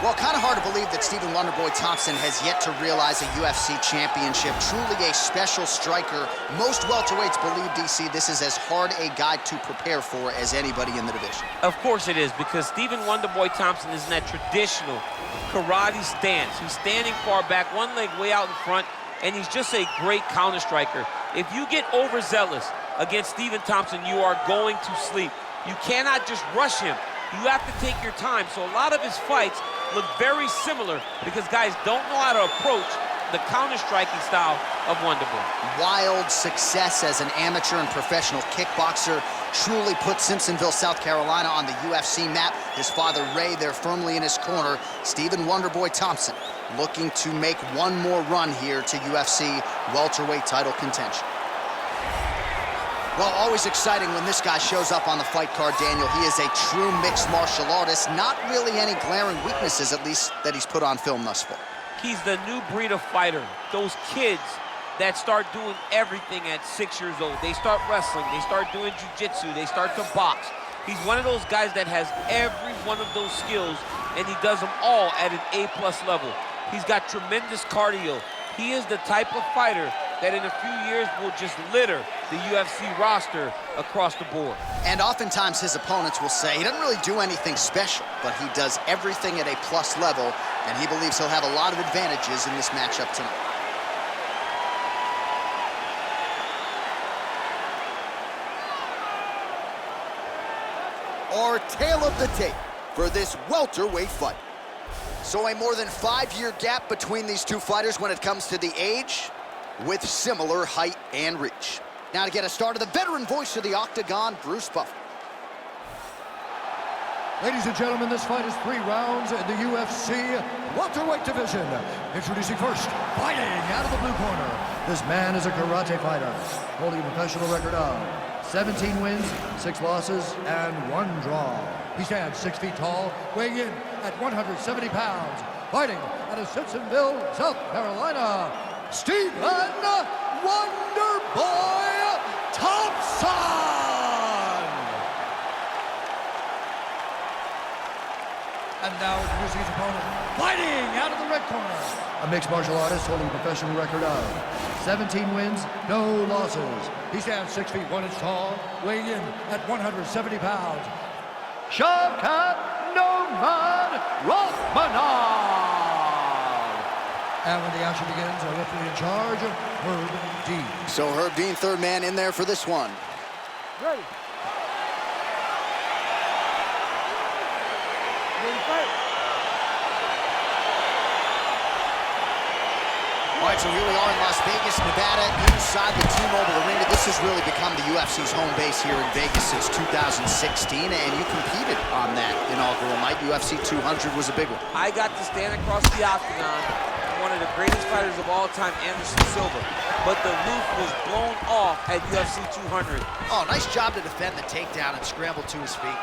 Well, kind of hard to believe that Stephen Wonderboy Thompson has yet to realize a UFC championship. Truly a special striker. Most welterweights believe, DC, this is as hard a guy to prepare for as anybody in the division. Of course it is, because Stephen Wonderboy Thompson is in that traditional karate stance. He's standing far back, one leg way out in front, and he's just a great counter striker. If you get overzealous against Stephen Thompson, you are going to sleep. You cannot just rush him. You have to take your time. So a lot of his fights look very similar because guys don't know how to approach the counter-striking style of Wonderboy. Wild success as an amateur and professional kickboxer truly put Simpsonville, South Carolina on the UFC map. His father, Ray, there firmly in his corner. Stephen Wonderboy Thompson looking to make one more run here to UFC welterweight title contention. Well, always exciting when this guy shows up on the fight card, Daniel. He is a true mixed martial artist. Not really any glaring weaknesses, at least, that he's put on film thus far. He's the new breed of fighter. Those kids that start doing everything at 6 years old. They start wrestling, they start doing jiu-jitsu, they start to box. He's one of those guys that has every one of those skills, and he does them all at an A+ level. He's got tremendous cardio. He is the type of fighter that in a few years will just litter the UFC roster across the board. And oftentimes his opponents will say he doesn't really do anything special, but he does everything at a plus level, and he believes he'll have a lot of advantages in this matchup tonight. Our tale of the tape for this welterweight fight. So a more than 5-year gap between these two fighters when it comes to the age, with similar height and reach. Now to get us started, the veteran voice of the Octagon, Bruce Buffer. Ladies and gentlemen, this fight is 3 rounds in the UFC welterweight division. Introducing first, fighting out of the blue corner. This man is a karate fighter, holding a professional record of 17 wins, 6 losses, and 1 draw. He stands 6 feet tall, weighing in at 170 pounds. Fighting out of Simpsonville, South Carolina, Stephen Wonderboy Thompson! And now introducing his opponent, fighting out of the red corner. A mixed martial artist holding a professional record of 17 wins, no losses. He stands 6 feet 1 inch tall, weighing in at 170 pounds. Shavkat Rakhmonov! And when the action begins, our referee in charge, Herb Dean. So Herb Dean, third man in there for this one. Ready. Ready to fight. All right, so here we are in Las Vegas, Nevada, inside the T-Mobile Arena. This has really become the UFC's home base here in Vegas since 2016, and you competed on that inaugural night. UFC 200 was a big one. I got to stand across the octagon, one of the greatest fighters of all time, Anderson Silva. But the roof was blown off at UFC 200. Oh, nice job to defend the takedown and scramble to his feet.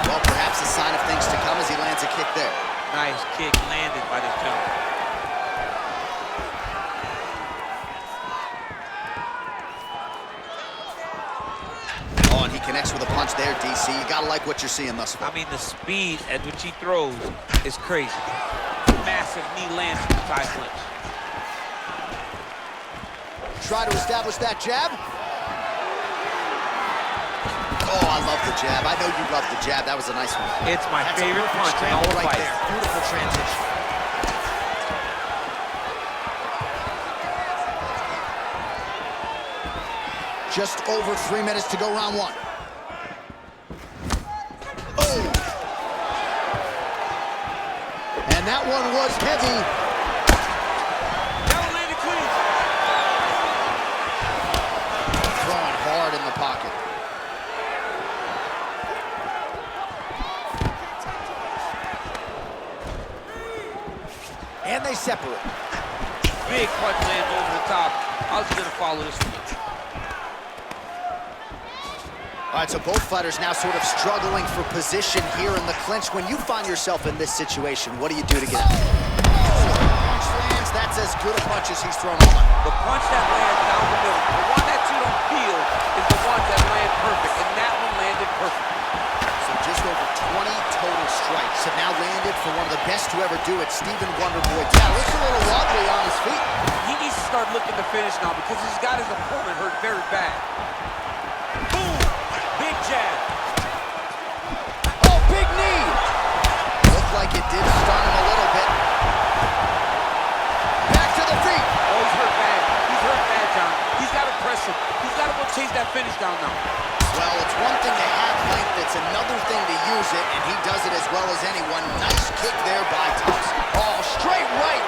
Well, perhaps a sign of things to come as he lands a kick there. Nice kick landed by this gentleman. Oh, and he connects with a punch there, DC. You gotta like what you're seeing thus far. I mean, the speed at which he throws is crazy. Massive knee lands in the tie clinch. Try to establish that jab. Oh, I love the jab. I know you love the jab. That was a nice one. It's my favorite punch in the scramble whole right fight. there. Beautiful transition. Just over 3 minutes to go, round 1. Oh! And that one was heavy. That one landed clean. Throwing hard in the pocket. And they separate. Big punch lands over the top. How's he gonna follow this one? All right, so both fighters now sort of struggling for position here in the clinch. When you find yourself in this situation, what do you do to get out? Punch lands, that's as good a punch as he's thrown all night. The punch that lands down the middle, the one that you don't feel, is the ones that land perfect, and that one landed perfect. So just over 20 total best to ever do it, Stephen Wonderboy Thompson. Looks a little wobbly on his feet. He needs to start looking to finish now because he's got his opponent hurt very bad. Boom! Big jab. Oh, big knee! Looked like it did stun him a little bit. Back to the feet. Oh, he's hurt bad. He's hurt bad, John. He's got to press him. He's got to go chase that finish down now. Well, it's one thing to have length, it's another thing to use it, and he does it as well as anyone. Nice kick there by Thompson. Oh, straight right.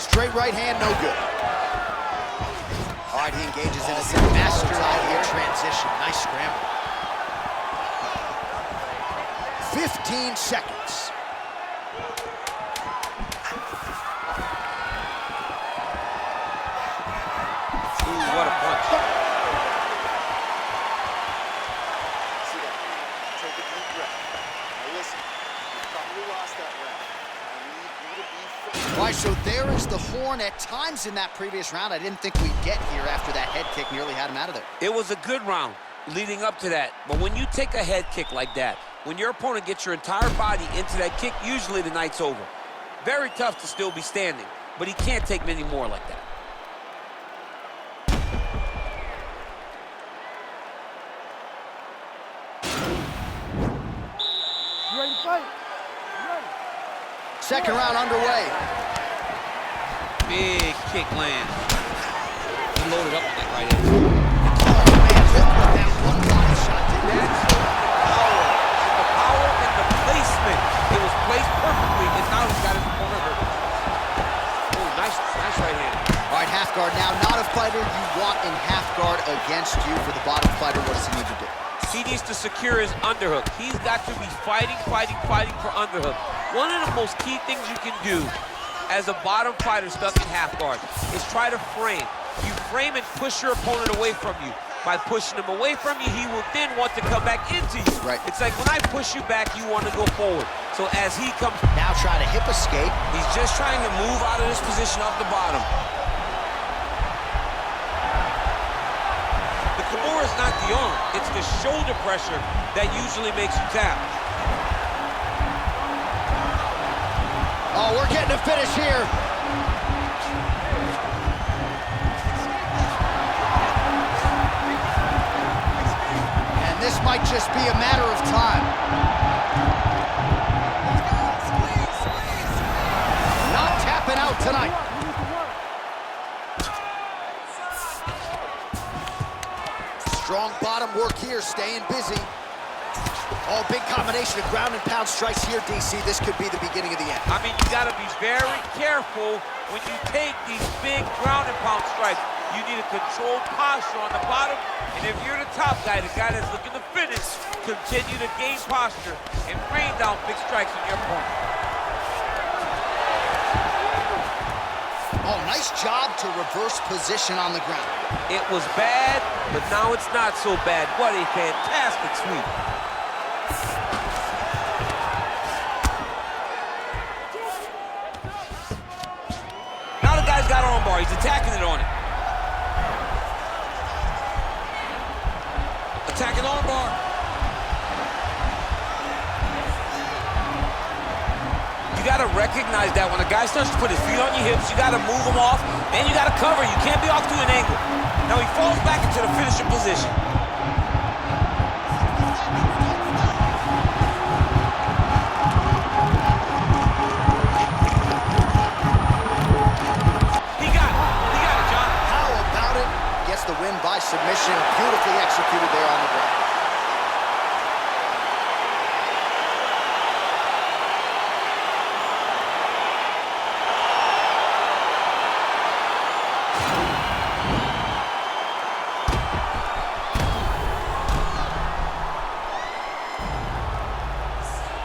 Straight right hand, no good. All right, he engages in a master out here. Transition, nice scramble. 15 seconds. Ooh, what a punch. See that? Take a deep breath. Now listen, you probably lost that round. I need you to be fair. All right, so there is the horn. At times in that previous round, I didn't think we'd get here after that head kick nearly had him out of there. It was a good round leading up to that. But when you take a head kick like that, when your opponent gets your entire body into that kick, usually the night's over. Very tough to still be standing, but he can't take many more like that. You ready to fight? You ready? Second round underway. Big kick lands. He loaded up with that right hand. Oh, man, look what that one body shot did. That's the power and the placement. It was placed perfectly, and now he's got his opponent hurt. Oh, nice right hand. All right, half guard now. Not a fighter you want in half guard against you. For the bottom fighter, what does he need to do? He needs to secure his underhook. He's got to be fighting for underhook. One of the most key things you can do as a bottom fighter stuck in half guard is try to frame. You frame and push your opponent away from you. By pushing him away from you, he will then want to come back into you. Right. It's like when I push you back, you want to go forward. So as he comes, Now try to hip escape. he's just trying to move out of this position off the bottom. The Kimura is not the arm. It's the shoulder pressure that usually makes you tap. Oh, we're getting a finish here. And this might just be a matter of time. Not tapping out tonight. Strong bottom work here, staying busy. Oh, big combination of ground and pound strikes here, DC. This could be the beginning of the end. I mean, you got to be very careful when you take these big ground and pound strikes. You need a controlled posture on the bottom, and if you're the top guy, the guy that's looking to finish, continue to gain posture and rain down big strikes on your opponent. Oh, nice job to reverse position on the ground. It was bad, but now it's not so bad. What a fantastic sweep. Now the guy's got armbar. He's attacking it on it. Attacking armbar. You got to recognize that when a guy starts to put his feet on your hips, you got to move him off, and you got to cover. You can't be off to an angle. Now he falls back into the finishing position. He got it, John. How about it? Gets the win by submission. Beautifully executed there on the ground.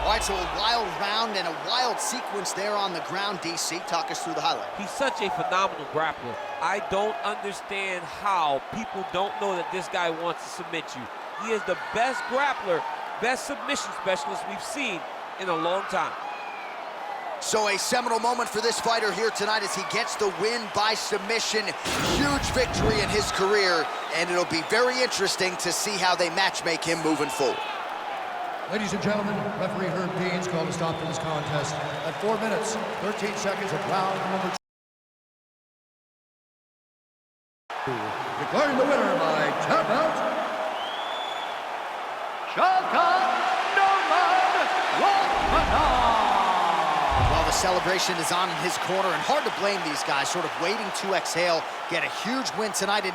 All right, so a wild round and a wild sequence there on the ground, DC. Talk us through the highlight. He's such a phenomenal grappler. I don't understand how people don't know that this guy wants to submit you. He is the best grappler, best submission specialist we've seen in a long time. So a seminal moment for this fighter here tonight as he gets the win by submission. Huge victory in his career, and it'll be very interesting to see how they matchmake him moving forward. Ladies and gentlemen, referee Herb Dean's called a stop to this contest at 4 minutes, 13 seconds of round number 2. Declaring the winner by tap out, Shavkat Rakhmonov. Well, the celebration is on in his corner, and hard to blame these guys, sort of waiting to exhale, get a huge win tonight.